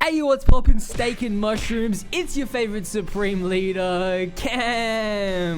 Hey, what's poppin', steak and mushrooms? It's your favorite supreme leader, Cameron.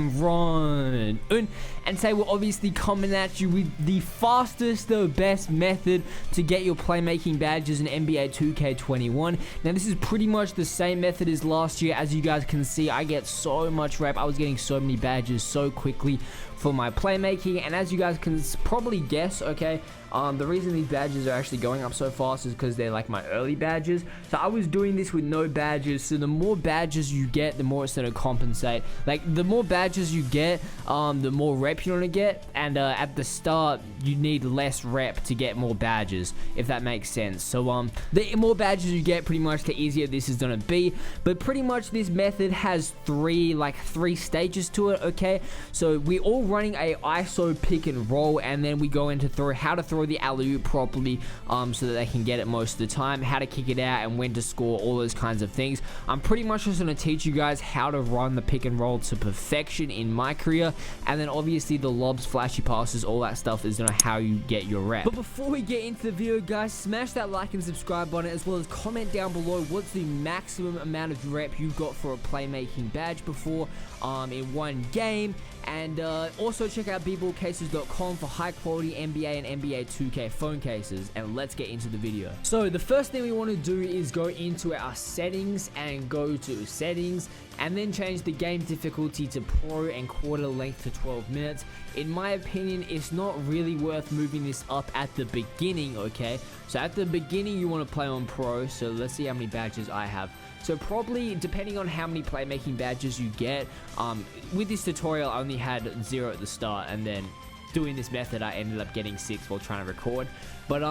And today we're obviously coming at you with the fastest, the best method to get your playmaking badges in NBA 2K21. Now, this is pretty much the same method as last year. As you guys can see, I get so much rep. I was getting so many badges so quickly for my playmaking, and as you guys can probably guess, okay, the reason these badges are actually going up so fast is because they're like my early badges. So I was doing this with no badges, so the more badges you get, the more it's going to compensate. Like, the more badges you get, the more rep you're going to get, and at the start, you need less rep to get more badges, if that makes sense. So the more badges you get, pretty much the easier this is going to be. But pretty much this method has three stages to it, okay? So we all running a ISO pick and roll, and then we go into how to throw the alley-oop properly, so that they can get it most of the time, how to kick it out, and when to score, all those kinds of things. I'm pretty much just going to teach you guys how to run the pick and roll to perfection in my career, and then obviously the lobs, flashy passes, all that stuff is how you get your rep. But before we get into the video, guys, smash that like and subscribe button, as well as comment down below what's the maximum amount of rep you've got for a playmaking badge before in one game. And also check out bballcases.com for high quality NBA and NBA 2K phone cases, and let's get into the video. So the first thing we want to do is go into our settings and go to settings, and then change the game difficulty to pro and quarter length to 12 minutes. In my opinion, it's not really worth moving this up at the beginning, okay? So at the beginning you want to play on pro. So let's see how many badges I have. So probably, depending on how many playmaking badges you get, with this tutorial I only had 0 at the start, and then doing this method I ended up getting 6 while trying to record. But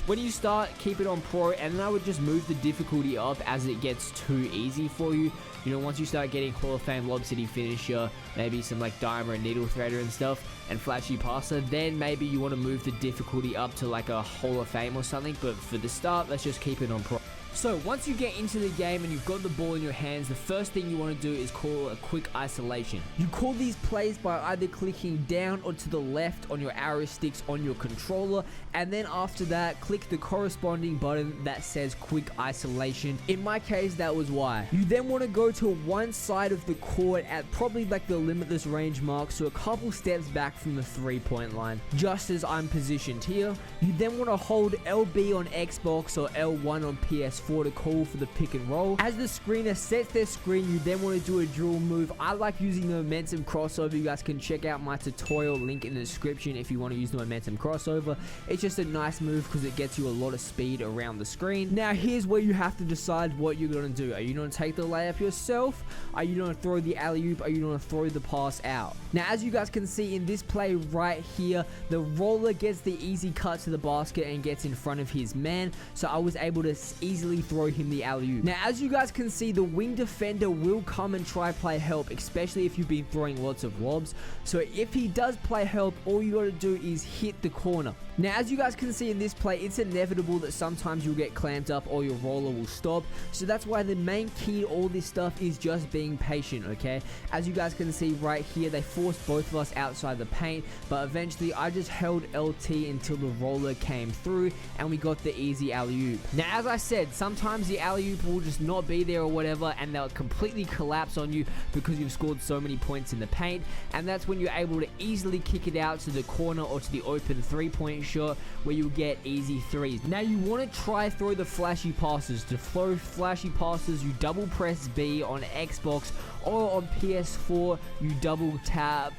when you start, keep it on pro, and then I would just move the difficulty up as it gets too easy for you. You know, once you start getting Hall of Fame Lob City Finisher, maybe some like Dimer and Needle Threader and stuff, and Flashy Passer, then maybe you want to move the difficulty up to like a Hall of Fame or something. But for the start, let's just keep it on pro. So once you get into the game and you've got the ball in your hands, the first thing you want to do is call a quick isolation. You call these plays by either clicking down or to the left on your arrow sticks on your controller, and then after that, click the corresponding button that says quick isolation. In my case, that was Y. You then want to go to one side of the court at probably like the limitless range mark, so a couple steps back from the 3-point line, just as I'm positioned here. You then want to hold LB on Xbox or L1 on PS4 to call for the pick and roll. As the screener sets their screen, you then want to do a drill move. I like using the momentum crossover. You guys can check out my tutorial link in the description if you want to use the momentum crossover. It's just a nice move because it gets you a lot of speed around the screen. Now here's where you have to decide what you're going to do. Are you going to take the layup yourself? Are you going to throw the alley-oop? Are you going to throw the pass out? Now as you guys can see in this play right here, the roller gets the easy cut to the basket and gets in front of his man, so I was able to easily throw him the alley-oop. Now as you guys can see, the wing defender will come and try play help, especially if you've been throwing lots of lobs. So if he does play help, all you got to do is hit the corner. Now as you guys can see in this play, it's inevitable that sometimes you'll get clamped up or your roller will stop. So that's why the main key to all this stuff is just being patient, okay? As you guys can see right here, they forced both of us outside the paint, but eventually I just held LT until the roller came through and we got the easy alley-oop. Now as I said, sometimes the alley-oop will just not be there or whatever, and they'll completely collapse on you because you've scored so many points in the paint, and that's when you're able to easily kick it out to the corner or to the open 3-point shot where you'll get easy threes. Now you want to try throw the flashy passes. To throw flashy passes, you double press B on Xbox, or on PS4 you double tap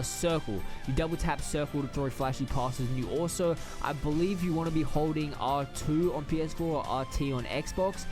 circle. You double tap circle to throw flashy passes, and you also, I believe, you want to be holding R2 on PS4 or RT on Xbox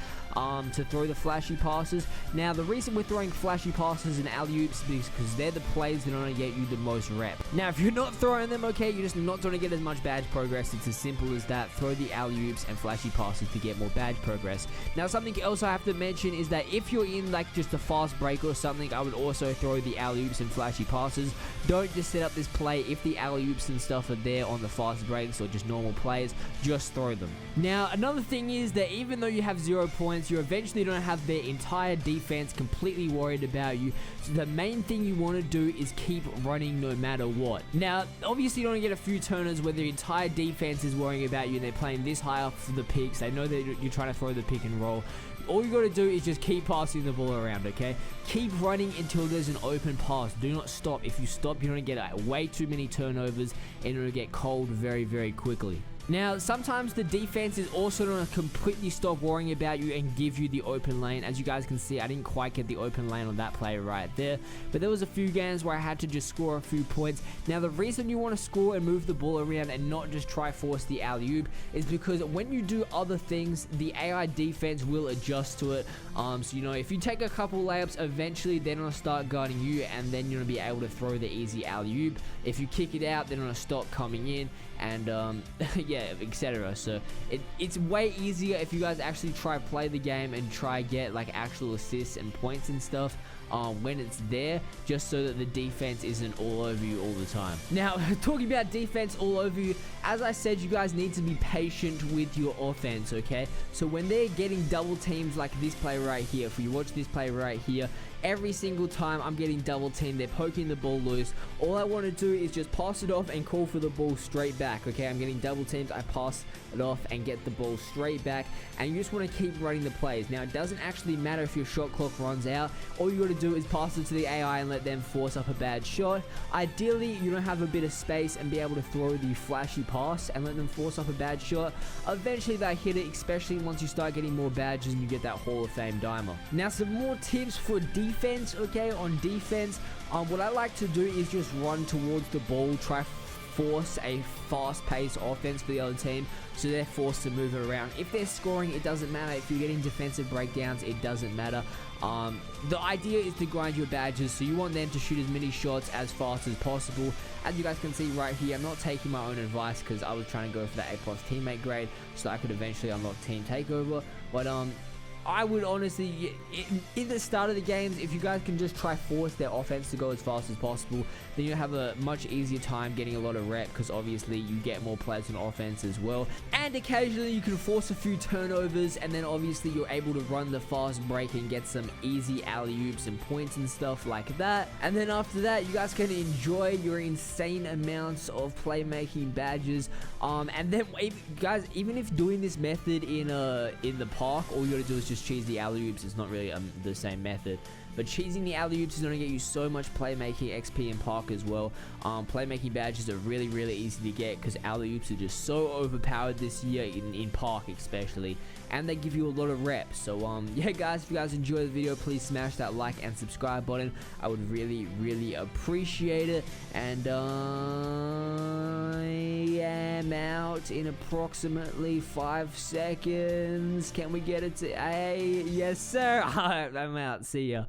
to throw the flashy passes. Now the reason we're throwing flashy passes and alley-oops is because they're the plays that are going to get you the most rep. Now if you're not throwing them, okay, you're just not going to get as much badge progress. It's as simple as that. Throw the alley-oops and flashy passes to get more badge progress. Now something else I have to mention is that if you're in like just a fast break or something, I would also throw the alley-oops and flashy passes. Don't just set up this play if the alley-oops and stuff are there on the fast breaks or just normal plays. Just throw them. Now another thing is that even though you have 0 points, defense, you're eventually going to have their entire defense completely worried about you. So the main thing you want to do is keep running no matter what. Now, obviously you don't get a few turners where the entire defense is worrying about you and they're playing this high up for the picks. They know that you're trying to throw the pick and roll. All you got to do is just keep passing the ball around, okay? Keep running until there's an open pass. Do not stop. If you stop, you're going to get way too many turnovers and you're going to get cold very, very quickly. Now, sometimes the defense is also going to completely stop worrying about you and give you the open lane. As you guys can see, I didn't quite get the open lane on that play right there. But there was a few games where I had to just score a few points. Now, the reason you want to score and move the ball around and not just try force the alley-oop is because when you do other things, the AI defense will adjust to it. So, you know, if you take a couple layups, eventually they're going to start guarding you and then you're going to be able to throw the easy alley-oop. If you kick it out, they're going to stop coming in and, yeah, etc. So it's way easier if you guys actually try play the game and try get like actual assists and points and stuff when it's there, just so that the defense isn't all over you all the time. Now, talking about defense all over you, as I said, you guys need to be patient with your offense, okay? So when they're getting double teams like this play right here, if you watch this play right here, every single time I'm getting double teamed, they're poking the ball loose. All I want to do is just pass it off and call for the ball straight back, okay? I'm getting double teamed, I pass it off and get the ball straight back, and you just want to keep running the plays. Now, it doesn't actually matter if your shot clock runs out. All you got to do is pass it to the AI and let them force up a bad shot. Ideally, you don't have a bit of space and be able to throw the flashy pass and let them force up a bad shot. Eventually, they hit it, especially once you start getting more badges and you get that Hall of Fame dimer. Now, some more tips for defense, okay? On defense, what I like to do is just run towards the ball, try force a fast-paced offense for the other team, so they're forced to move it around. If they're scoring, it doesn't matter. If you're getting defensive breakdowns, it doesn't matter. The idea is to grind your badges, so you want them to shoot as many shots as fast as possible. As you guys can see right here, I'm not taking my own advice because I was trying to go for the A+ teammate grade so I could eventually unlock team takeover, but I would honestly, in the start of the games, if you guys can just try force their offense to go as fast as possible, then you'll have a much easier time getting a lot of rep, because obviously you get more players on offense as well. And occasionally you can force a few turnovers, and then obviously you're able to run the fast break and get some easy alley-oops and points and stuff like that. And then after that, you guys can enjoy your insane amounts of playmaking badges. And then, guys, even if doing this method in the park, all you gotta do is just cheese the alley-oops. It's not really the same method, but cheesing the alley-oops is going to get you so much playmaking XP in park as well. Playmaking badges are really, really easy to get because alley-oops are just so overpowered this year in park especially, and they give you a lot of reps. So yeah guys, if you guys enjoyed the video, please smash that like and subscribe button. I would really, really appreciate it. And I am out in approximately 5 seconds. Can we get it to A? Yes sir. I'm out. See ya.